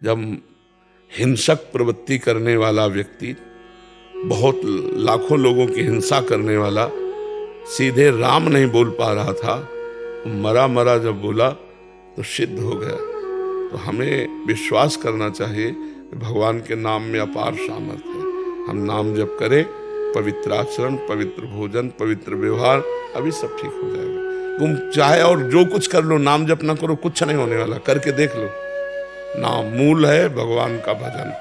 जब हिंसक प्रवृत्ति करने वाला व्यक्ति, बहुत लाखों लोगों की हिंसा करने वाला, सीधे राम नहीं बोल पा रहा था, मरा मरा जब बोला तो सिद्ध हो गया। तो हमें विश्वास करना चाहिए कि भगवान के नाम में अपार सामर्थ्य है। हम नाम जप करें, पवित्र आचरण, पवित्र भोजन, पवित्र व्यवहार, अभी सब ठीक हो जाएगा। तुम चाहे और जो कुछ कर लो, नाम जप ना करो, कुछ नहीं होने वाला। करके देख लो। नाम मूल है भगवान का भजन।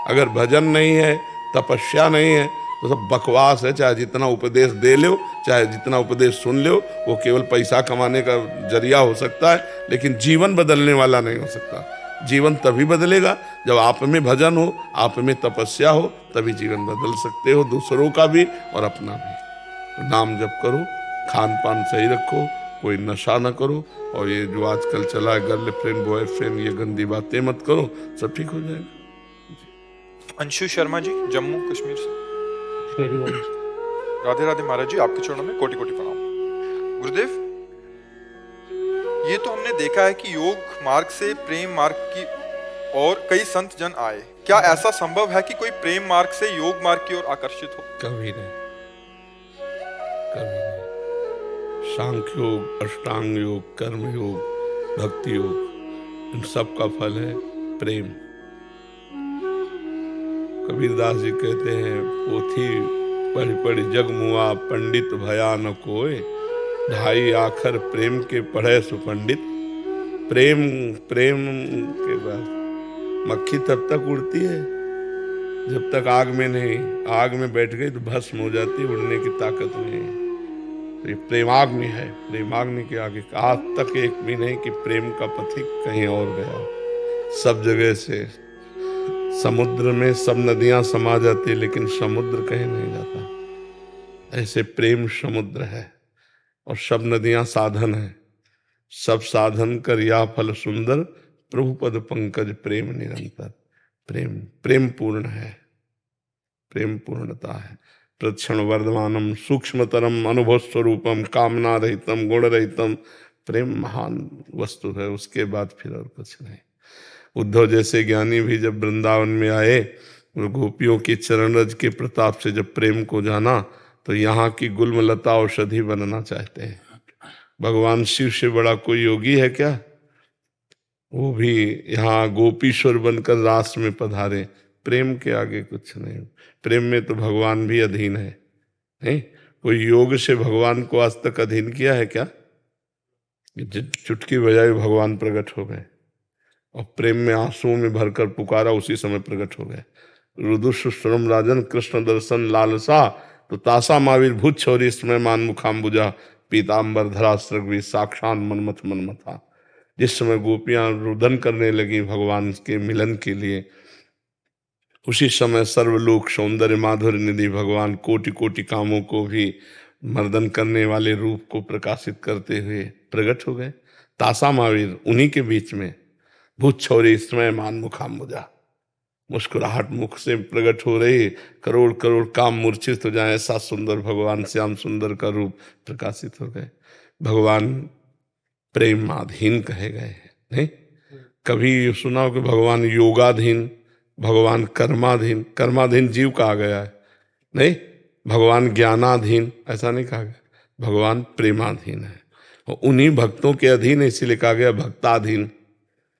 अगर भजन नहीं है, तपस्या नहीं है, तो सब बकवास है। चाहे जितना उपदेश दे लो, चाहे जितना उपदेश सुन लो, वो केवल पैसा कमाने का जरिया हो सकता है, लेकिन जीवन बदलने वाला नहीं हो सकता। जीवन तभी बदलेगा जब आप में भजन हो, आप में तपस्या हो, तभी जीवन बदल सकते हो, दूसरों का भी और अपना भी। तो नाम जप करो, खान पान सही रखो, कोई नशा ना करो, और ये जो आजकल चला है गर्लफ्रेंड बॉयफ्रेंड, ये गंदी बातें मत करो, सब ठीक हो जाएगा। अंशु शर्मा जी, जम्मू कश्मीर से। राधे राधे महाराज जी, आपके चरणों में कोटि कोटि प्रणाम। गुरुदेव, ये तो हमने देखा है कि योग मार्ग से प्रेम मार्ग की और कई संत जन आए। क्या ऐसा संभव है कि कोई प्रेम मार्ग से योग मार्ग की ओर आकर्षित हो? कभी नहीं, कभी नहीं। सांख्य योग, अष्टांग योग, कर्म योग, भक्ति योग, इन सब का फल है प्रेम। कबीरदास जी कहते हैं, पोथी पढ़ी पढ़ी जग मुआ, पंडित भया न कोय, ढाई आखर प्रेम के पढ़े सुपंडित। प्रेम, प्रेम के बाद मक्खी तब तक उड़ती है जब तक आग में नहीं, आग में बैठ गई तो भस्म हो जाती, उड़ने की ताकत नहीं है। तो ये प्रेमाग्नि है, प्रेमाग्नि के आगे आज तक एक भी नहीं कि प्रेम का पथिक कहीं और गया। सब जगह से समुद्र में सब नदियां समा जाती है, लेकिन समुद्र कहीं नहीं जाता। ऐसे प्रेम समुद्र है, और सब नदियां साधन है। सब साधन कर या फल सुंदर, प्रभु पद पंकज प्रेम निरंतर। प्रेम, प्रेम पूर्ण है, प्रेम पूर्णता है। प्रक्षण वर्धमानम सूक्ष्मतरम अनुभव स्वरूपम कामना रहितम गुण रहितम। प्रेम महान वस्तु है, उसके बाद फिर और कुछ नहीं। उद्धव जैसे ज्ञानी भी जब वृंदावन में आए और गोपियों की चरण रज के प्रताप से जब प्रेम को जाना, तो यहाँ की गुलमलता औषधि बनना चाहते हैं। भगवान शिव से बड़ा कोई योगी है क्या? वो भी यहाँ गोपीश्वर बनकर रास में पधारे। प्रेम के आगे कुछ नहीं। प्रेम में तो भगवान भी अधीन है। नहीं, कोई योग से भगवान को आज तक अधीन किया है क्या? चुटकी बजाई भगवान प्रकट हो गए, और प्रेम में आंसुओं में भरकर पुकारा, उसी समय प्रकट हो गए। रुदुश्रम राजन कृष्ण दर्शन लालसा, तो तासा महावीर भूत छोरी इसमें मान मुखाम्बुजा, पीताम्बर धरा सृग्वी साक्षात मनमथ मनमथा। जिस समय गोपियां रुदन करने लगी भगवान के मिलन के लिए, उसी समय सर्वलोक सौंदर्य माधुर्य निधि भगवान कोटि कोटि कामों को भी मर्दन करने वाले रूप को प्रकाशित करते हुए प्रकट हो गए। तासा महावीर उन्हीं के बीच में, भूत छोरी समय मान मुखाम्बुजा, मुस्कुराहट मुख से प्रकट हो रही, करोड़ करोड़ काम मूर्छित हो जाए, ऐसा सुंदर भगवान श्याम सुंदर का रूप प्रकाशित हो गए। भगवान प्रेमाधीन कहे गए हैं। नहीं, कभी सुना हो कि भगवान योगाधीन, भगवान कर्माधीन? कर्माधीन जीव कहा गया है, नहीं। भगवान ज्ञानाधीन ऐसा नहीं कहा गया, भगवान प्रेमाधीन है, और उन्हीं भक्तों के अधीन इसीलिए कहा गया भक्ताधीन।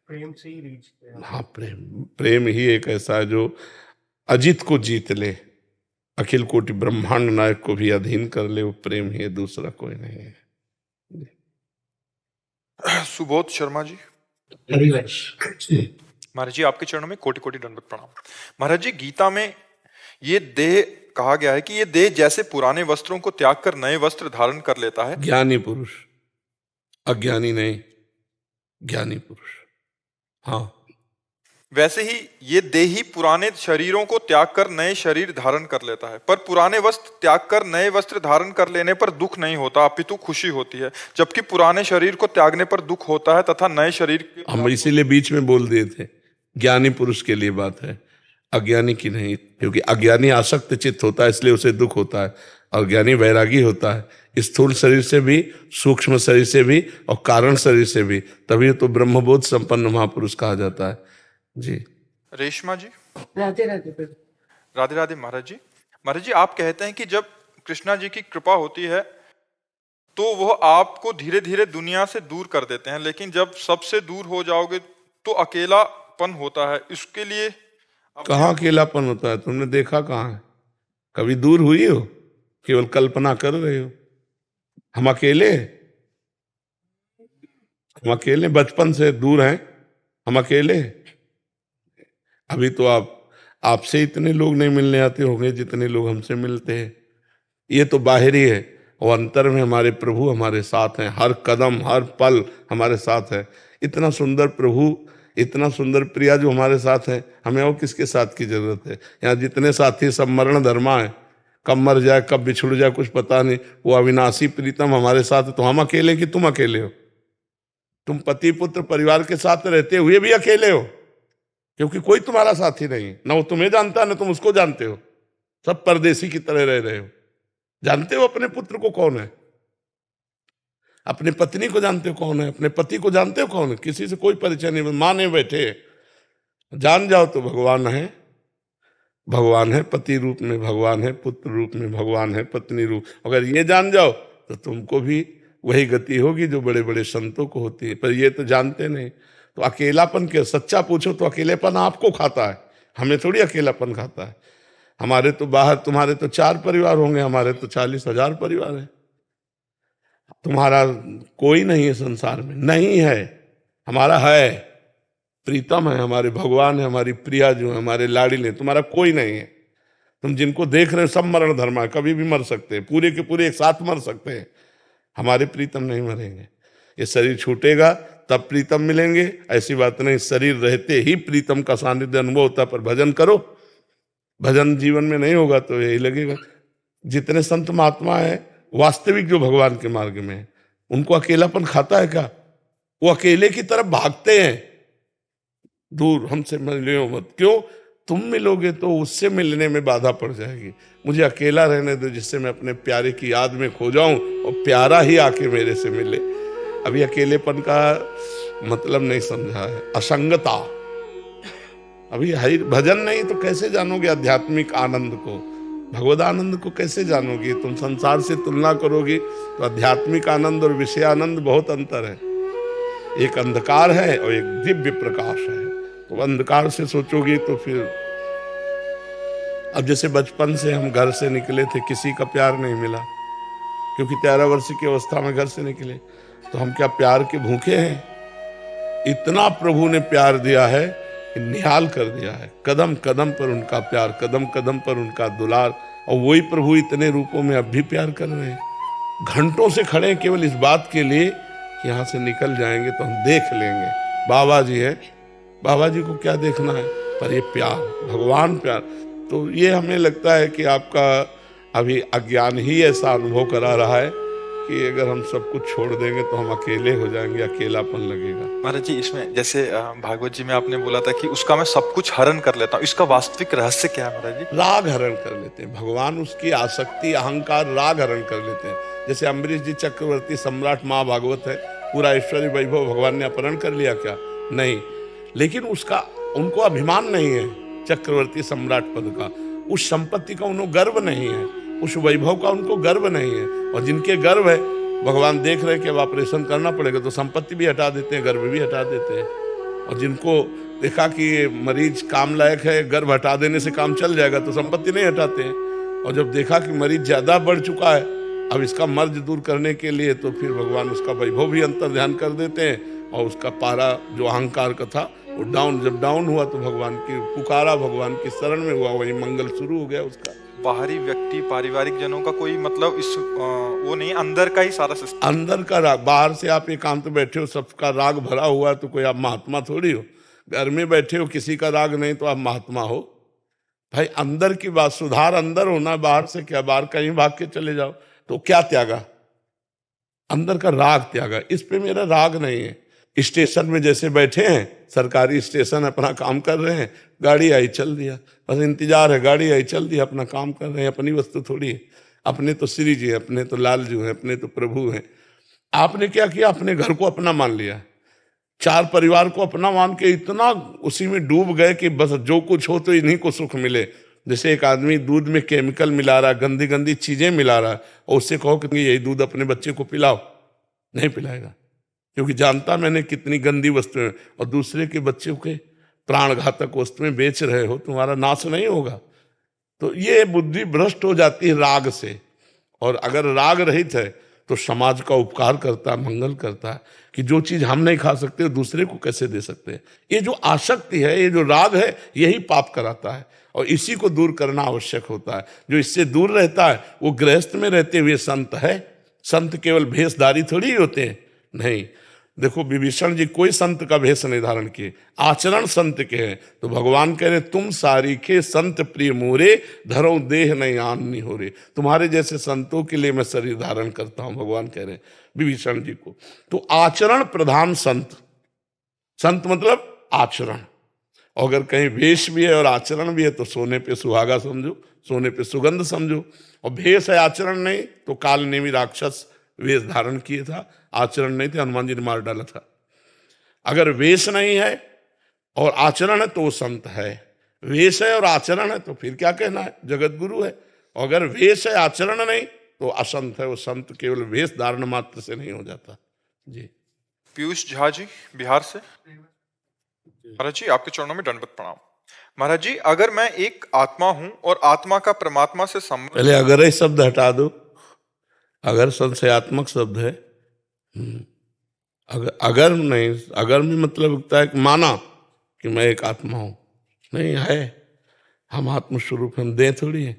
प्रेम से ही रीच किया। हाँ, प्रेम, प्रेम ही एक ऐसा है जो अजित को जीत ले, अखिल कोटि ब्रह्मांड नायक को भी अधीन कर ले। वो प्रेम ही है, दूसरा कोई नहीं है। सुबोध शर्मा जी। महाराज जी, आपके चरणों में कोटि कोटि दंडवत प्रणाम। महाराज जी, गीता में ये देह कहा गया है कि ये देह जैसे पुराने वस्त्रों को त्याग कर नए वस्त्र धारण कर लेता है। ज्ञानी पुरुष, अज्ञानी नहीं, ज्ञानी पुरुष। हाँ, वैसे ही ये देही पुराने शरीरों को त्याग कर नए शरीर धारण कर लेता है, पर पुराने वस्त्र त्याग कर नए वस्त्र धारण कर लेने पर दुख नहीं होता, अपितु खुशी होती है, जबकि पुराने शरीर को त्यागने पर दुख होता है तथा नए शरीर। हम इसीलिए बीच में बोल दिए थे, ज्ञानी पुरुष के लिए बात है, अज्ञानी की नहीं। क्योंकि अज्ञानी आसक्त चित्त होता है, इसलिए उसे दुख होता है, और ज्ञानी वैरागी होता है, स्थूल शरीर से भी, सूक्ष्म शरीर से भी, और कारण शरीर से भी। तभी तो ब्रह्मबोध संपन्न महापुरुष कहा जाता है। जी। रेशमा जी। राधे राधे प्रभु। राधे राधे महाराज जी। महाराज जी, आप कहते हैं कि जब कृष्णा जी की कृपा होती है तो वह आपको धीरे धीरे दुनिया से दूर कर देते हैं, लेकिन जब सबसे दूर हो जाओगे तो अकेलापन होता है। इसके लिए कहाँ अकेलापन होता है? तुमने देखा कहाँ है? कभी दूर हुई हो? केवल कल्पना कर रहे हो। हम अकेले हैं? हम अकेले बचपन से दूर हैं? हम अकेले हैं? अभी तो आपसे इतने लोग नहीं मिलने आते होंगे जितने लोग हमसे मिलते हैं। ये तो बाहरी है, और अंतर में हमारे प्रभु हमारे साथ हैं, हर कदम हर पल हमारे साथ है। इतना सुंदर प्रभु, इतना सुंदर प्रिया जो हमारे साथ है, हमें और किसके साथ की जरूरत है? यहाँ जितने साथी सब मरण धर्मा है, कब मर जाए कब बिछुड़ जाए कुछ पता नहीं। वो अविनाशी प्रीतम हमारे साथ है, तो हम अकेले कि तुम अकेले हो? तुम पति पुत्र परिवार के साथ रहते हुए भी अकेले हो, क्योंकि कोई तुम्हारा साथी नहीं है। ना वो तुम्हें जानता ना तुम उसको जानते हो। सब परदेसी की तरह रह रहे हो। जानते हो अपने पुत्र को कौन है? अपने पत्नी को जानते हो कौन है? अपने पति को जानते हो कौन है? किसी से कोई परिचय नहीं, माने बैठे। जान जाओ तो भगवान है। भगवान है पति रूप में, भगवान है पुत्र रूप में, भगवान है पत्नी रूप। अगर ये जान जाओ तो तुमको भी वही गति होगी जो बड़े बड़े संतों को होती है। पर ये तो जानते नहीं। तो अकेलापन के सच्चा पूछो तो अकेलेपन आपको खाता है, हमें थोड़ी अकेलापन खाता है। हमारे तो बाहर, तुम्हारे तो 4 परिवार होंगे, हमारे तो 40,000 परिवार है। तुम्हारा कोई नहीं है संसार में, नहीं है। हमारा है, प्रीतम है, हमारे भगवान है, हमारी प्रिया जो है, हमारे लाडिल है। तुम्हारा कोई नहीं है। तुम जिनको देख रहे हो सब मरण धर्मा है, कभी भी मर सकते हैं, पूरे के पूरे एक साथ मर सकते हैं। हमारे प्रीतम नहीं मरेंगे। ये शरीर छूटेगा तब प्रीतम मिलेंगे, ऐसी बात नहीं। शरीर रहते ही प्रीतम का सानिध्य अनुभव होता है। पर भजन करो, भजन जीवन में नहीं होगा तो यही लगेगा। जितने संत महात्मा है वास्तविक जो भगवान के मार्ग में है, उनको अकेलापन खाता है क्या? वो अकेले की तरफ भागते हैं, दूर हमसे मिलो मत। क्यों? तुम मिलोगे तो उससे मिलने में बाधा पड़ जाएगी। मुझे अकेला रहने दो, जिससे मैं अपने प्यारे की याद में खो जाऊं और प्यारा ही आके मेरे से मिले। अभी अकेलेपन का मतलब नहीं समझा है, असंगता। अभी हरि भजन नहीं तो कैसे जानोगे आध्यात्मिक आनंद को, भगवद आनंद को कैसे जानोगे? तुम संसार से तुलना करोगे तो आध्यात्मिक आनंद और विषय आनंद बहुत अंतर है। एक अंधकार है और एक दिव्य प्रकाश है। तो अंधकार से सोचोगे तो फिर, अब जैसे बचपन से हम घर से निकले थे, किसी का प्यार नहीं मिला, क्योंकि 13 वर्ष की अवस्था में घर से निकले। तो हम क्या प्यार के भूखे हैं? इतना प्रभु ने प्यार दिया है, निहाल कर दिया है। कदम कदम पर उनका प्यार, कदम कदम पर उनका दुलार। और वही प्रभु इतने रूपों में अब भी प्यार कर रहे हैं। घंटों से खड़े हैं केवल इस बात के लिए कि यहाँ से निकल जाएंगे तो हम देख लेंगे बाबा जी है। बाबा जी को क्या देखना है? पर ये प्यार, भगवान प्यार। तो ये हमें लगता है कि आपका अभी अज्ञान ही ऐसा अनुभव करा रहा है कि अगर हम सब कुछ छोड़ देंगे तो हम अकेले हो जाएंगे, अकेलापन लगेगा। महाराज जी, इसमें जैसे भागवत जी में आपने बोला था कि उसका मैं सब कुछ हरण कर लेता हूँ, इसका वास्तविक रहस्य क्या है महाराज जी? राग हरण कर लेते हैं भगवान, उसकी आसक्ति अहंकार राग हरण कर लेते हैं। जैसे अम्बरीश जी चक्रवर्ती सम्राट महाभागवत है, पूरा ऐश्वर्य वैभव भगवान ने अपहरण कर लिया क्या? नहीं, लेकिन उसका उनको अभिमान नहीं है चक्रवर्ती सम्राट पद का, उस संपत्ति का उनको गर्व नहीं है, उस वैभव का उनको गर्व नहीं है। और जिनके गर्व है, भगवान देख रहे कि अब ऑपरेशन करना पड़ेगा तो संपत्ति भी हटा देते हैं, गर्व भी हटा देते हैं। और जिनको देखा कि ये मरीज काम लायक है, गर्व हटा देने से काम चल जाएगा तो संपत्ति नहीं हटाते हैं। और जब देखा कि मरीज ज्यादा बढ़ चुका है, अब इसका मर्ज दूर करने के लिए, तो फिर भगवान उसका वैभव भी अंतर ध्यान कर देते हैं। और उसका पारा जो अहंकार का था वो डाउन, जब डाउन हुआ तो भगवान की पुकारा, भगवान की शरण में हुआ, वही मंगल शुरू हो गया उसका। बाहरी व्यक्ति, पारिवारिक जनों का कोई मतलब इस वो नहीं, अंदर का ही सारा सिस्टम, अंदर का राग। बाहर से आप एकांत बैठे हो, सबका राग भरा हुआ है तो कोई आप महात्मा थोड़ी हो। घर में बैठे हो, किसी का राग नहीं तो आप महात्मा हो। भाई अंदर की बात, सुधार अंदर होना, बाहर से क्या? बाहर कहीं भाग के चले जाओ तो क्या त्यागा? अंदर का राग त्यागा। इस पे मेरा राग नहीं है। स्टेशन में जैसे बैठे हैं, सरकारी स्टेशन, अपना काम कर रहे हैं, गाड़ी आई चल दिया, बस इंतजार है, गाड़ी आई चल दिया, अपना काम कर रहे हैं। अपनी वस्तु थोड़ी है, अपने तो श्री जी हैं, अपने तो लाल जी हैं, अपने तो प्रभु हैं। आपने क्या किया? अपने घर को अपना मान लिया। चार परिवार को अपना मान के इतना उसी में डूब गए कि बस जो कुछ हो तो इन्हीं को सुख मिले। जैसे एक आदमी दूध में केमिकल मिला रहा है, गंदी गंदी चीजें मिला रहा है, और उससे कहो कि यही दूध अपने बच्चे को पिलाओ, नहीं पिलाएगा, क्योंकि जानता मैंने कितनी गंदी वस्तुएं, और दूसरे के बच्चे के प्राणघातक वस्तुएं बेच रहे हो, तुम्हारा नाश नहीं होगा। तो ये बुद्धि भ्रष्ट हो जाती है राग से, और अगर राग रहित है तो समाज का उपकार करता है, मंगल करता है, कि जो चीज हम नहीं खा सकते दूसरे को कैसे दे सकते हैं। ये जो आसक्ति है, ये जो राग है, यही पाप कराता है, और इसी को दूर करना आवश्यक होता है। जो इससे दूर रहता है वो गृहस्थ में रहते हुए संत है। संत केवल भेषधारी थोड़ी ही होते हैं, नहीं। देखो विभीषण जी कोई संत का भेष नहीं धारण किए, आचरण संत के हैं। तो भगवान कह रहे तुम सारीखे संत प्रिय मोरे, धरो देह नहीं आननी हो रे। तुम्हारे जैसे संतों के लिए मैं शरीर धारण करता हूं, भगवान कह रहे हैं विभीषण जी को। तो आचरण प्रधान संत, संत मतलब आचरण। और अगर कहीं वेश भी है और आचरण भी है तो सोने पे सुहागा समझो, सोने पे सुगंध समझो। और भेष है आचरण नहीं तो काल नेमी राक्षस वेश धारण किए था, आचरण नहीं थे, हनुमान जी ने मार डाला था। अगर वेश नहीं है और आचरण है तो वो संत है, वेश है और आचरण है तो फिर क्या कहना है, जगत गुरु है। और अगर वेश है आचरण नहीं तो असंत है, वो संत केवल वेश धारण मात्र से नहीं हो जाता। जी। पीयूष झा जी बिहार से। महाराज जी आपके चरणों में दंडवत प्रणाम। महाराज जी अगर मैं एक आत्मा हूं और आत्मा का परमात्मा से संबंध, पहले अगर ही शब्द हटा दो, अगर संशयात्मक शब्द है। अगर नहीं, अगर में मतलब होता है कि माना कि मैं एक आत्मा हूं, नहीं है, हम आत्मस्वरूप, हम देह थोड़ी है।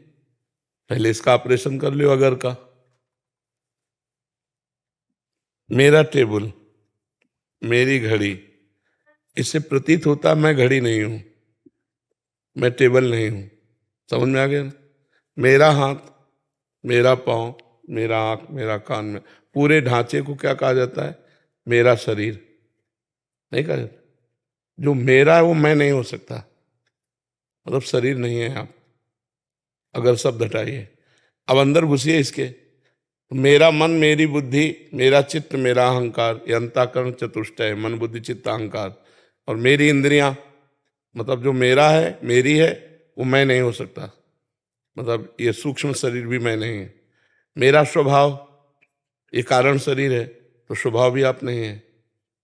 पहले इसका ऑपरेशन कर लो अगर का। मेरा टेबल, मेरी घड़ी, इससे प्रतीत होता मैं घड़ी नहीं हूं, मैं टेबल नहीं हूं। समझ में आ गया ना? मेरा हाथ, मेरा पांव, मेरा आंख, मेरा कान, में पूरे ढांचे को क्या कहा जाता है, मेरा शरीर नहीं कहा जाता। जो मेरा है वो मैं नहीं हो सकता, मतलब शरीर नहीं है आप। अगर शब्द हटाइए, अब अंदर घुसिए इसके, तो मेरा मन, मेरी बुद्धि, मेरा चित्त, मेरा अहंकार, ये अंतःकरण चतुष्टय, मन बुद्धि चित्त अहंकार, और मेरी इंद्रियां, मतलब जो मेरा है, मेरी है, वो मैं नहीं हो सकता, मतलब ये सूक्ष्म शरीर भी मैं नहीं है। मेरा स्वभाव, ये कारण शरीर है, तो स्वभाव भी आप नहीं है।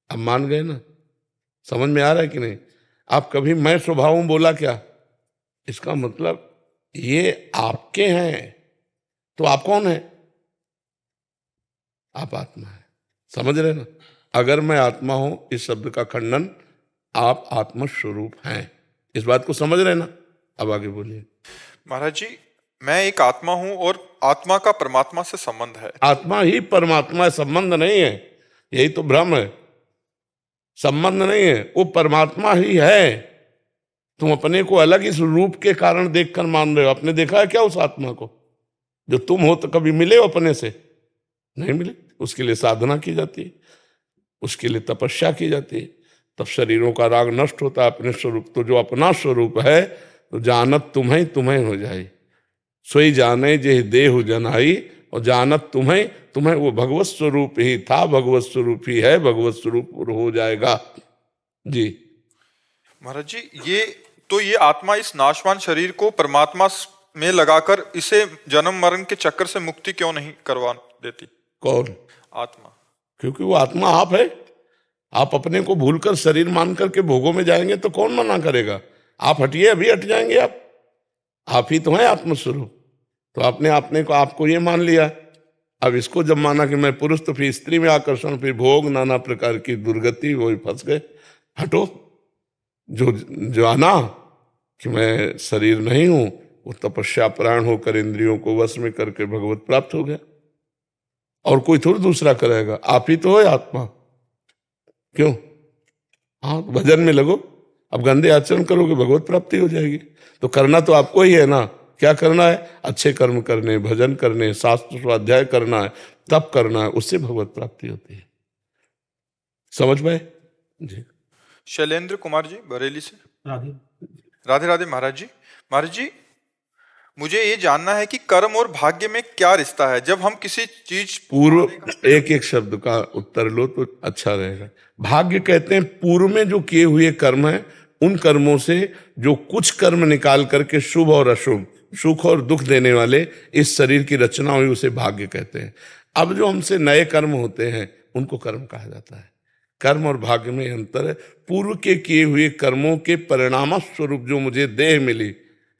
अब मान गए ना? समझ में आ रहा है कि नहीं? आप कभी मैं स्वभाव हूं बोला क्या? इसका मतलब ये आपके हैं, तो आप कौन है? आप आत्मा है। समझ रहे ना? अगर मैं आत्मा हूं, इस शब्द का खंडन, आप आत्म स्वरूप हैं। इस बात को समझ रहे ना? अब आगे बोलिए। महाराज जी मैं एक आत्मा हूं और आत्मा का परमात्मा से संबंध है। आत्मा ही परमात्मा है, संबंध नहीं है, यही तो भ्रम है। संबंध नहीं है, वो परमात्मा ही है। तुम अपने को अलग इस रूप के कारण देखकर मान रहे हो। आपने देखा है क्या उस आत्मा को? जो तुम हो तो कभी मिले हो अपने से? नहीं मिले। उसके लिए साधना की जाती है, उसके लिए तपस्या की जाती है, तब शरीरों का राग नष्ट होता है अपने स्वरूप। तो जो अपना स्वरूप है, तो जानत तुम्हें तुम्हें हो जाए, सोई जाने जे देहु जनाई, और जानत तुम्हें तुम्हें, वो भगवत स्वरूप ही था, भगवत स्वरूप ही है, भगवत स्वरूप हो जाएगा। जी। महाराज जी ये आत्मा इस नाशवान शरीर को परमात्मा में लगाकर इसे जन्म मरण के चक्कर से मुक्ति क्यों नहीं करवा देती? कौन? आत्मा। क्योंकि वो आत्मा आप है। आप अपने को भूलकर शरीर मान करके भोगों में जाएंगे तो कौन मना करेगा? आप हटिए, अभी हट जाएंगे आप ही तो हैं आत्मस्वरूप। तो आपने अपने को, आपको ये मान लिया। अब इसको जब माना कि मैं पुरुष, तो फिर स्त्री में आकर्षण, फिर भोग, नाना प्रकार की दुर्गति, वही फंस गए। हटो। जो जाना कि मैं शरीर नहीं हूं, वो तपस्या परायण होकर इंद्रियों को वश में करके भगवत प्राप्त हो गया। और कोई थोड़ी दूसरा करेगा, आप ही तो है आत्मा। क्यों? हाँ, तो भजन में लगो। अब गंदे आचरण करोगे, भगवत प्राप्ति हो जाएगी। तो करना तो आपको ही है ना। क्या करना है? अच्छे कर्म करने, भजन करने, शास्त्र स्वाध्याय करना है, तप करना है, उससे भगवत प्राप्ति होती है। समझ पाए? जी। शैलेंद्र कुमार जी बरेली से। राधे। राधे राधे महाराज जी। महाराज जी मुझे ये जानना है कि कर्म और भाग्य में क्या रिश्ता है। जब हम किसी चीज पूर्व एक एक शब्द का उत्तर लो तो अच्छा रहेगा। भाग्य कहते हैं पूर्व में जो किए हुए कर्म है, उन कर्मों से जो कुछ कर्म निकाल करके शुभ और अशुभ, सुख और दुख देने वाले इस शरीर की रचना हुई, उसे भाग्य कहते हैं। अब जो हमसे नए कर्म होते हैं उनको कर्म कहा जाता है। कर्म और भाग्य में अंतर है। पूर्व के किए हुए कर्मों के परिणाम स्वरूप जो मुझे देह मिली,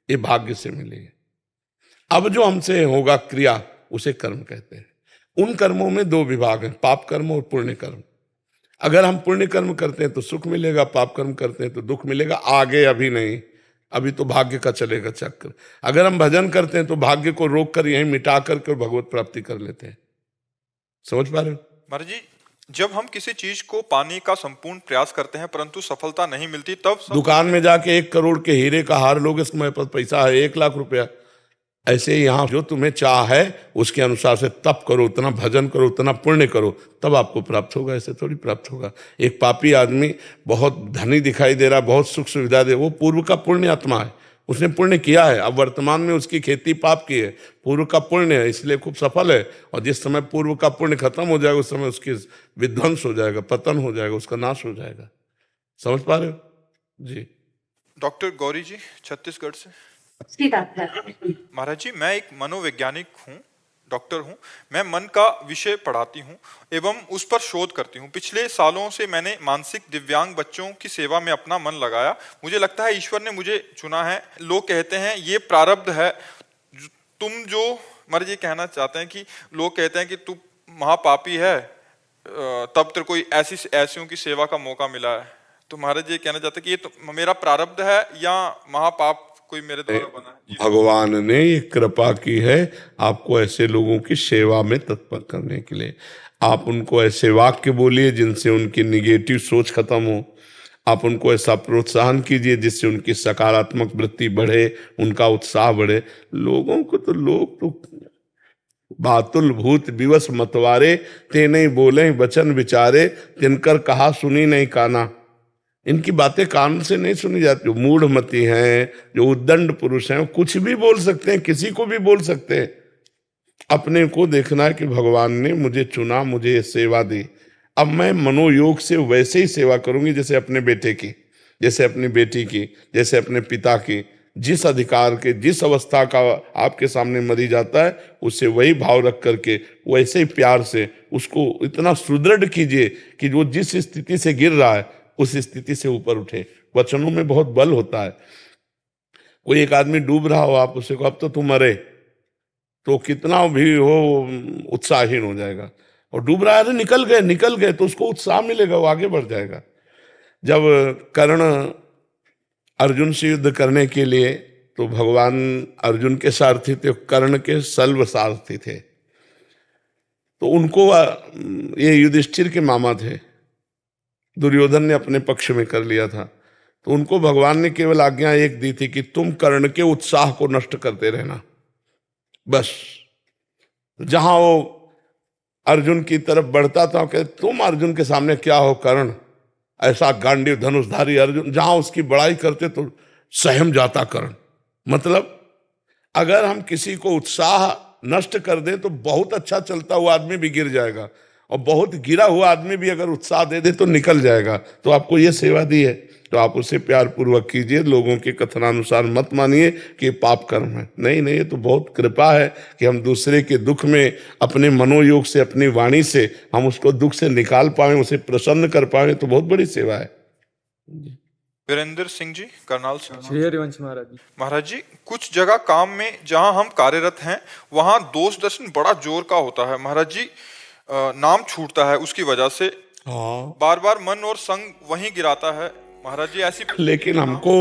ये भाग्य से मिली है। अब जो हमसे होगा क्रिया, उसे कर्म कहते हैं। उन कर्मों में दो विभाग हैं, पाप कर्म और पुण्य कर्म। अगर हम पुण्य कर्म करते हैं तो सुख मिलेगा, पाप कर्म करते हैं तो दुख मिलेगा। आगे अभी नहीं, अभी तो भाग्य का चलेगा चक्र। अगर हम भजन करते हैं तो भाग्य को रोक कर यहीं मिटा करके भगवत प्राप्ति कर लेते हैं। समझ पा रहे हो? महाराज जी, जब हम किसी चीज को पाने का संपूर्ण प्रयास करते हैं परंतु सफलता नहीं मिलती, तब दुकान में जाके 1 करोड़ के हीरे का हार लोगे, तुम्हारे पास पैसा है 1 लाख रुपया, ऐसे ही यहाँ जो तुम्हें चाह है उसके अनुसार से तप करो, उतना भजन करो, उतना पुण्य करो, तब आपको प्राप्त होगा। ऐसे थोड़ी प्राप्त होगा। एक पापी आदमी बहुत धनी दिखाई दे रहा, बहुत सुख सुविधा दे, वो पूर्व का पुण्य आत्मा है, उसने पुण्य किया है। अब वर्तमान में उसकी खेती पाप की है, पूर्व का पुण्य है, इसलिए खूब सफल है। और जिस समय पूर्व का पुण्य खत्म हो जाएगा, उस समय उसकी विध्वंस हो जाएगा, पतन हो जाएगा, उसका नाश हो जाएगा। समझ पा रहे हो जी? डॉक्टर गौरी जी, छत्तीसगढ़ से। महाराज जी, मैं एक मनोवैज्ञानिक हूँ, डॉक्टर हूँ। मैं मन का विषय पढ़ाती हूँ एवं उस पर शोध करती हूँ। पिछले सालों से मैंने मानसिक दिव्यांग बच्चों की सेवा में अपना मन लगाया। मुझे लगता है ईश्वर ने मुझे चुना है। लोग कहते हैं ये प्रारब्ध है। तुम जो महाराज जी कहना चाहते हैं कि लोग कहते हैं कि तू महापापी है, तब तेरे कोई ऐसियों की सेवा का मौका मिला है। तो महाराज जी कहना चाहते हैं कि ये तो मेरा प्रारब्ध है या महापाप कोई मेरे द्वारा बना है? भगवान ने ये कृपा की है आपको ऐसे लोगों की सेवा में तत्पर करने के लिए। आप उनको ऐसे वाक्य बोलिए जिनसे उनकी निगेटिव सोच खत्म हो। आप उनको ऐसा प्रोत्साहन कीजिए जिससे उनकी सकारात्मक वृत्ति बढ़े, उनका उत्साह बढ़े। लोगों को तो लोग तो बातुल भूत विवश मतवारे, ते नहीं बोले वचन विचारे, तिनकर कहा सुनी नहीं काना। इनकी बातें कान से नहीं सुनी जाती। जो मूढ़मती हैं, जो उद्दंड पुरुष हैं, वो कुछ भी बोल सकते हैं, किसी को भी बोल सकते हैं। अपने को देखना है कि भगवान ने मुझे चुना, मुझे ये सेवा दी, अब मैं मनोयोग से वैसे ही सेवा करूंगी जैसे अपने बेटे की, जैसे अपनी बेटी की, जैसे अपने पिता की। जिस अधिकार के, जिस अवस्था का आपके सामने मरीज जाता है, उससे वही भाव रख करके वैसे ही प्यार से उसको इतना सुदृढ़ कीजिए कि वो जिस स्थिति से गिर रहा है उस स्थिति से ऊपर उठे। वचनों में बहुत बल होता है। कोई एक आदमी डूब रहा हो, आप उसे को अब तो तू मरे, तो कितना भी हो उत्साहहीन हो जाएगा। और डूब रहा है तो निकल गए तो उसको उत्साह मिलेगा, वो आगे बढ़ जाएगा। जब कर्ण अर्जुन से युद्ध करने के लिए, तो भगवान अर्जुन के सारथी थे, कर्ण के सल्व सारथी थे। तो उनको ये युधिष्ठिर के मामा थे, दुर्योधन ने अपने पक्ष में कर लिया था। तो उनको भगवान ने केवल आज्ञा एक दी थी कि तुम कर्ण के उत्साह को नष्ट करते रहना, बस। जहां वो अर्जुन की तरफ बढ़ता था, कहते तुम अर्जुन के सामने क्या हो कर्ण, ऐसा गांडीव धनुषधारी अर्जुन। जहां उसकी बड़ाई करते तो सहम जाता कर्ण। मतलब अगर हम किसी को उत्साह नष्ट कर दें तो बहुत अच्छा चलता हुआ आदमी भी गिर जाएगा, और बहुत गिरा हुआ आदमी भी अगर उत्साह दे दे तो निकल जाएगा। तो आपको ये सेवा दी है तो आप उसे प्यार पूर्वक कीजिए। लोगों के कथनानुसार मत मानिए कि पाप कर्म है। नहीं, ये तो बहुत कृपा है कि हम दूसरे के दुख में अपने मनोयोग से, अपनी वाणी से हम उसको दुख से निकाल पाए, उसे प्रसन्न कर पाए, तो बहुत बड़ी सेवा है। वीरेंद्र सिंह जी, करनाल से। श्री हरिवंश महाराज जी। महाराज जी, कुछ जगह काम में जहां हम कार्यरत हैं वहां दोष दर्शन बड़ा जोर का होता है। महाराज जी, नाम छूटता है उसकी वजह से। बार बार मन और संग वहीं गिराता है। महाराज जी, ऐसी लेकिन हमको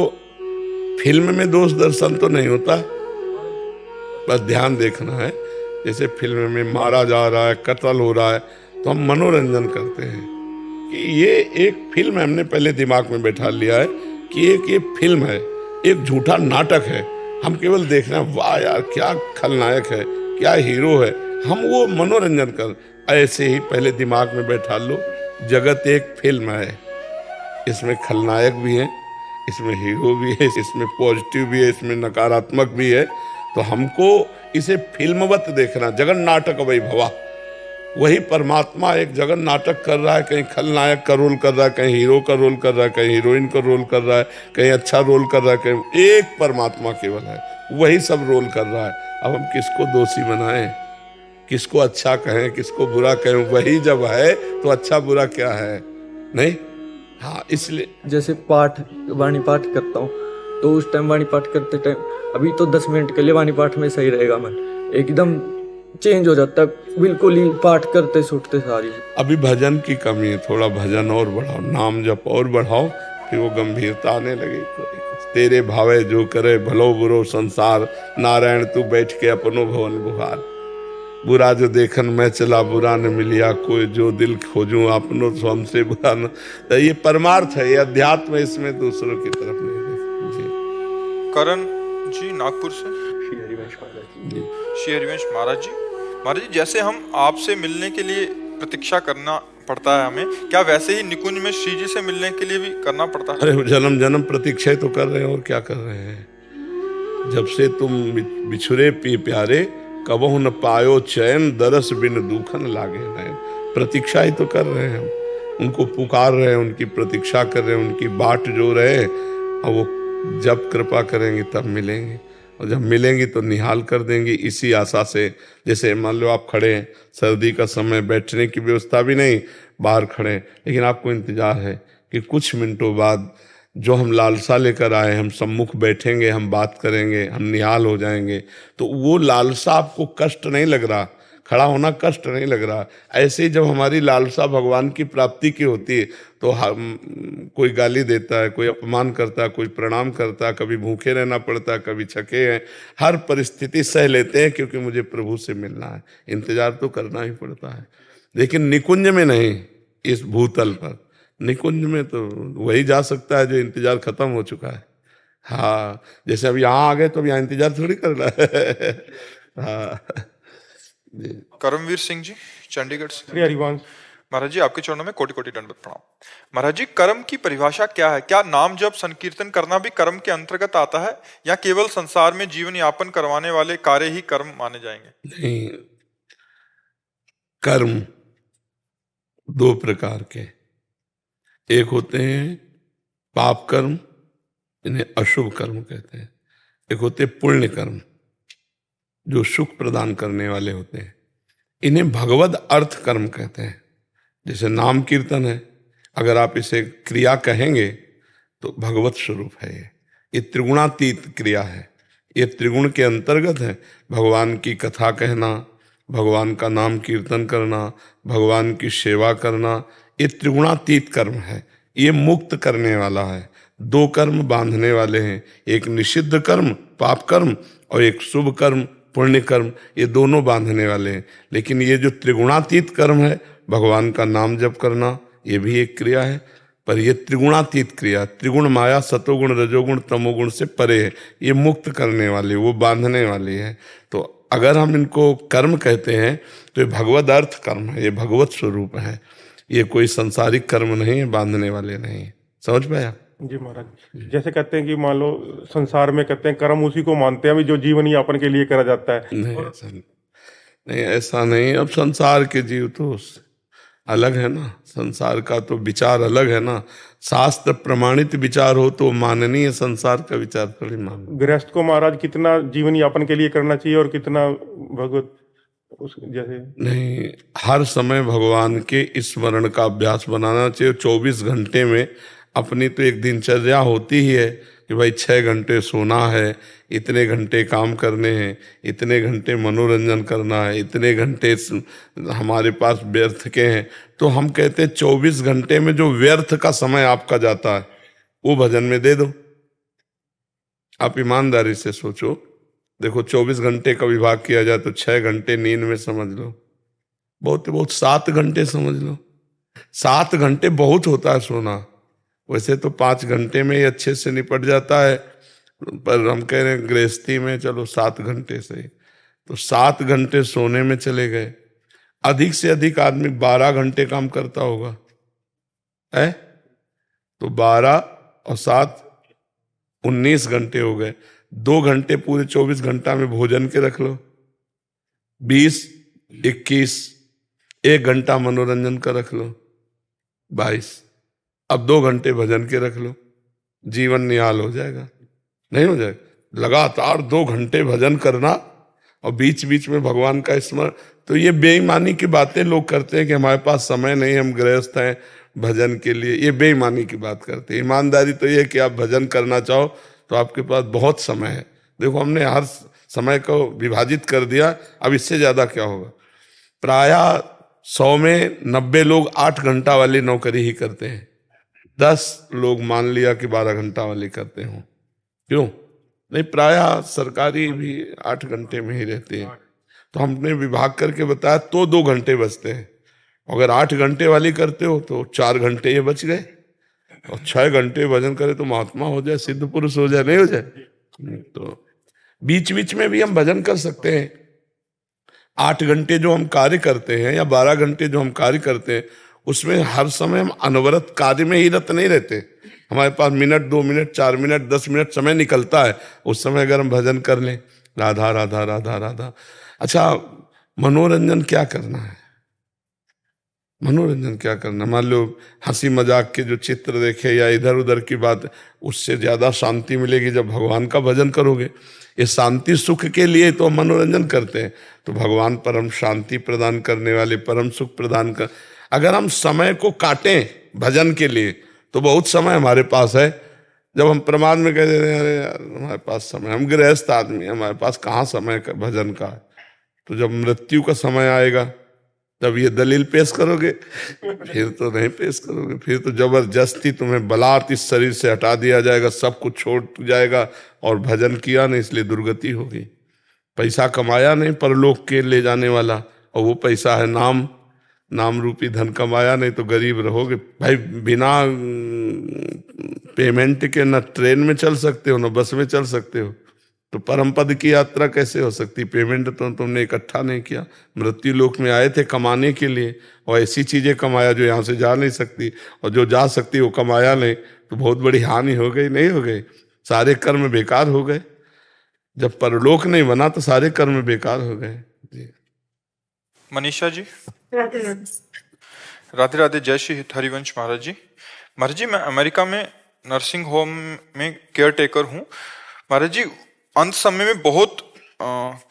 फिल्म में दोष दर्शन तो नहीं होता, बस ध्यान देखना है। जैसे फिल्म में मारा जा रहा है, कत्ल हो रहा है, तो हम मनोरंजन करते हैं कि ये एक फिल्म है। हमने पहले दिमाग में बैठा लिया है कि ये फिल्म है, एक झूठा नाटक है। हम केवल देख रहे हैं, वाह यार क्या खलनायक है, क्या हीरो है। हम वो मनोरंजन कर, ऐसे ही पहले दिमाग में बैठा लो, जगत एक फिल्म है, इसमें खलनायक भी है, इसमें हीरो भी है, इसमें पॉजिटिव भी है, इसमें नकारात्मक भी है। तो हमको इसे फिल्मवत देखना, जगन नाटक वही भवा। वही परमात्मा एक जगन नाटक कर रहा है, कहीं खलनायक का रोल कर रहा है, कहीं हीरो का रोल कर रहा है, कहीं हीरोइन का रोल कर रहा है, कहीं अच्छा रोल कर रहा है, कहीं एक परमात्मा केवल है, वही सब रोल कर रहा है। अब हम किसको दोषी बनाएं, किसको अच्छा कहें, किसको बुरा कहें? वही जब है तो अच्छा बुरा क्या है? नहीं, हाँ, इसलिए जैसे वाणी पाठ करता हूँ तो उस टाइम वाणी पाठ करते टाइम अभी तो 10 मिनट के लिए वाणी पाठ में सही रहेगा, मन एकदम चेंज हो जाता है बिल्कुल ही पाठ करते छूटते सारी। अभी भजन की कमी है, थोड़ा भजन और बढ़ाओ, नाम जप और बढ़ाओ, फिर वो गंभीरता आने लगी। तेरे भावे जो करे भलो बुरो संसार, नारायण तू बैठ के अपनो भवन बुहार। बुरा जो देखन मैं चला बुरा न मिलिया, कोई जो दिल खोजूं अपनो तो हमसे बुरा न। तो ये परमार्थ है, ये अध्यात्म है, इसमें दूसरों की तरफ नहीं देख जी। करण जी नागपुर से। श्री हरिवंश महाराज जी। श्री हरिवंश महाराज जी, महाराज जी जैसे हम आपसे मिलने के लिए प्रतीक्षा करना पड़ता है हमें, क्या वैसे ही निकुंज में श्री जी से मिलने के लिए भी करना पड़ता है? अरे जन्म जन्म प्रतीक्षा तो कर रहे हैं, और क्या कर रहे हैं? जब से तुम बिछुरे पी प्यारे, कबहु न पायो चैन, दरस बिन दुखन लागे नैन। प्रतीक्षा ही तो कर रहे हैं हम, उनको पुकार रहे हैं, उनकी प्रतीक्षा कर रहे हैं, उनकी बाट जो रहे हैं। और वो जब कृपा करेंगे तब मिलेंगे, और जब मिलेंगी तो निहाल कर देंगी, इसी आशा से। जैसे मान लो आप खड़े हैं, सर्दी का समय, बैठने की व्यवस्था भी नहीं, बाहर खड़े हैं, लेकिन आपको इंतजार है कि कुछ मिनटों बाद जो हम लालसा लेकर आए, हम सम्मुख बैठेंगे, हम बात करेंगे, हम निहाल हो जाएंगे। तो वो लालसा आपको कष्ट नहीं लग रहा, खड़ा होना कष्ट नहीं लग रहा। ऐसे ही जब हमारी लालसा भगवान की प्राप्ति की होती है तो हम, कोई गाली देता है, कोई अपमान करता है, कोई प्रणाम करता है, कभी भूखे रहना पड़ता है, कभी छके हैं, हर परिस्थिति सह लेते हैं, क्योंकि मुझे प्रभु से मिलना है। इंतजार तो करना ही पड़ता है, लेकिन निकुंज में नहीं, इस भूतल पर। निकुंज में तो वही जा सकता है जो इंतजार खत्म हो चुका है। हाँ, जैसे अब यहाँ आ गए तो अब यहाँ इंतजार थोड़ी करना है। हाँ जी। करमवीर सिंह जी चंडीगढ़ से। श्री हरिवंश महाराज जी आपके चरणों में कोटि कोटि दंडवत प्रणाम। महाराज जी कर्म की परिभाषा क्या है? क्या नाम जप संकीर्तन करना भी कर्म के अंतर्गत आता है, या केवल संसार में जीवन यापन करवाने वाले कार्य ही कर्म माने जाएंगे? नहीं, कर्म दो प्रकार के, एक होते हैं पाप कर्म, इन्हें अशुभ कर्म कहते हैं। एक होते पुण्य कर्म जो सुख प्रदान करने वाले होते हैं, इन्हें भगवद अर्थ कर्म कहते हैं। जैसे नाम कीर्तन है, अगर आप इसे क्रिया कहेंगे तो भगवत स्वरूप है। ये त्रिगुणातीत क्रिया है, ये त्रिगुण के अंतर्गत है। भगवान की कथा कहना, भगवान का नाम कीर्तन करना, भगवान की सेवा करना, ये त्रिगुणातीत कर्म है। ये मुक्त करने वाला है। दो कर्म बांधने वाले हैं, एक निषिद्ध कर्म पाप कर्म और एक शुभ कर्म पुण्य कर्म, ये दोनों बांधने वाले हैं। लेकिन ये जो त्रिगुणातीत कर्म है, भगवान का नाम जप करना, ये भी एक क्रिया है, पर ये त्रिगुणातीत क्रिया, त्रिगुण माया सतोगुण रजोगुण तमोगुण से परे है। ये मुक्त करने वाली, वो बांधने वाली है। तो अगर हम इनको कर्म कहते हैं तो ये भगवद अर्थ कर्म है, ये भगवत स्वरूप है। ये कोई संसारिक कर्म नहीं है, बांधने वाले नहीं। समझ पाया जी महाराज? जैसे कहते हैं कि मान लो संसार में कहते हैं कर्म उसी को मानते हैं अभी जो जीवन यापन के लिए करा जाता है। नहीं, ऐसा नहीं, ऐसा नहीं। अब संसार के जीव तो अलग है ना, संसार का तो विचार अलग है ना। शास्त्र प्रमाणित विचार हो तो माननीय, संसार का विचार थोड़ी मान। गृहस्थ को महाराज कितना जीवन यापन के लिए करना चाहिए और कितना भगवत उस जैसे? नहीं, हर समय भगवान के स्मरण का अभ्यास बनाना चाहिए। 24 घंटे में अपनी तो एक दिनचर्या होती ही है कि भाई 6 घंटे सोना है, इतने घंटे काम करने हैं, इतने घंटे मनोरंजन करना है, इतने घंटे हमारे पास व्यर्थ के हैं। तो हम कहते हैं 24 घंटे में जो व्यर्थ का समय आपका जाता है वो भजन में दे दो। आप ईमानदारी से सोचो, देखो 24 घंटे का विभाग किया जाए तो 6 घंटे नींद में समझ लो, बहुत बहुत 7 घंटे समझ लो। 7 घंटे बहुत होता है सोना, वैसे तो 5 घंटे में ही अच्छे से निपट जाता है, पर हम कह रहे हैं गृहस्थी में चलो 7 घंटे से, तो 7 घंटे सोने में चले गए। अधिक से अधिक आदमी 12 घंटे काम करता होगा, है तो 12 और 7 19 घंटे हो गए। 2 घंटे पूरे 24 घंटा में भोजन के रख लो, 20, 21, 1 घंटा मनोरंजन का रख लो, 22, अब 2 घंटे भजन के रख लो, जीवन निहाल हो जाएगा। नहीं हो जाएगा? लगातार 2 घंटे भजन करना और बीच बीच में भगवान का स्मरण। तो ये बेईमानी की बातें लोग करते हैं कि हमारे पास समय नहीं, हम गृहस्थ हैं भजन के लिए, ये बेईमानी की बात करते हैं। ईमानदारी तो ये कि आप भजन करना चाहो तो आपके पास बहुत समय है। देखो हमने हर समय को विभाजित कर दिया, अब इससे ज्यादा क्या होगा। प्रायः 100 में 90 लोग 8 घंटा वाली नौकरी ही करते हैं, 10 लोग मान लिया कि 12 घंटा वाली करते हो। क्यों नहीं? प्रायः सरकारी भी 8 घंटे में ही रहते हैं। तो हमने विभाग करके बताया तो 2 घंटे बचते हैं। अगर 8 घंटे वाली करते हो तो 4 घंटे ये बच गए, और 6 घंटे भजन करे तो महात्मा हो जाए, सिद्ध पुरुष हो जाए, नहीं हो जाए? तो बीच बीच में भी हम भजन कर सकते हैं। 8 घंटे जो हम कार्य करते हैं या 12 घंटे जो हम कार्य करते हैं, उसमें हर समय हम अनवरत कार्य में ही रत नहीं रहते। हमारे पास मिनट, 2 मिनट, 4 मिनट, 10 मिनट समय निकलता है, उस समय अगर हम भजन कर लें, राधा राधा राधा राधा। अच्छा, मनोरंजन क्या करना है? मनोरंजन क्या करना? मान लो हंसी मजाक के जो चित्र देखे या इधर उधर की बात, उससे ज्यादा शांति मिलेगी जब भगवान का भजन करोगे। ये शांति सुख के लिए तो मनोरंजन करते हैं, तो भगवान परम शांति प्रदान करने वाले, परम सुख प्रदान कर। अगर हम समय को काटें भजन के लिए तो बहुत समय हमारे पास है। जब हम प्रमाद में कह देते हैं अरे यार हमारे पास समय, हम गृहस्थ आदमी, हमारे पास कहाँ समय का भजन का है, तो जब मृत्यु का समय आएगा तब ये दलील पेश करोगे? फिर तो नहीं पेश करोगे। फिर तो जबरदस्ती तुम्हें बलात् इस शरीर से हटा दिया जाएगा, सब कुछ छोड़ जाएगा, और भजन किया नहीं इसलिए दुर्गति होगी। पैसा कमाया नहीं परलोक के ले जाने वाला, और वो पैसा है नाम, नाम रूपी धन कमाया नहीं तो गरीब रहोगे। भाई बिना पेमेंट के न ट्रेन में चल सकते हो न बस में चल सकते हो, तो परम पद की यात्रा कैसे हो सकती? पेमेंट तो तुमने इकट्ठा नहीं किया। मृत्यु लोक में आए थे कमाने के लिए, और ऐसी चीजें कमाया जो यहाँ से जा नहीं सकती, और जो जा सकती वो कमाया नहीं, तो बहुत बड़ी हानि हो गई, नहीं हो गई? सारे कर्म बेकार हो गए। जब परलोक नहीं बना तो सारे कर्म बेकार हो गए। जी मनीषा जी, राधे राधे। जय श्री हरिवंश महाराज जी। महाराज जी, मैं अमेरिका में नर्सिंग होम में केयर टेकर हूँ। महाराज जी, अंत समय में बहुत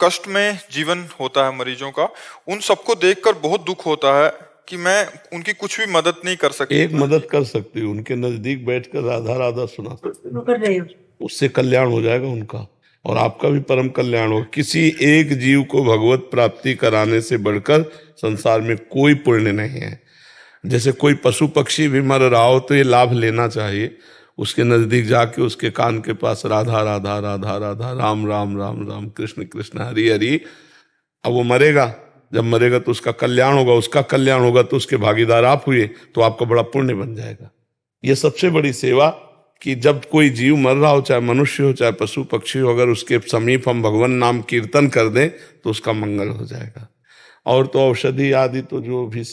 कष्ट में जीवन होता है मरीजों का। उन सबको देखकर बहुत दुख होता है कि मैं उनकी कुछ भी मदद नहीं कर सकती। एक मदद कर सकती हूँ, उनके नजदीक बैठकर राधा राधा सुना सकती हूँ, उससे कल्याण हो जाएगा उनका, और आपका भी परम कल्याण होगा। किसी एक जीव को भगवत प्राप्ति कराने से बढ़कर संसार में कोई पुण्य नहीं है। जैसे कोई पशु पक्षी भी मर रहा हो तो ये लाभ लेना चाहिए, उसके नजदीक जाके उसके कान के पास राधा राधा राधा राधा, राम राम राम राम, कृष्ण कृष्ण, हरि हरि। अब वो मरेगा, जब मरेगा तो उसका कल्याण होगा, उसका कल्याण होगा तो उसके भागीदार आप हुए, तो आपका बड़ा पुण्य बन जाएगा। ये सबसे बड़ी सेवा, कि जब कोई जीव मर रहा हो, चाहे मनुष्य हो चाहे पशु पक्षी हो, अगर उसके समीप हम भगवान नाम कीर्तन कर दें तो उसका मंगल हो जाएगा। और तो औषधि आदि तो जो भी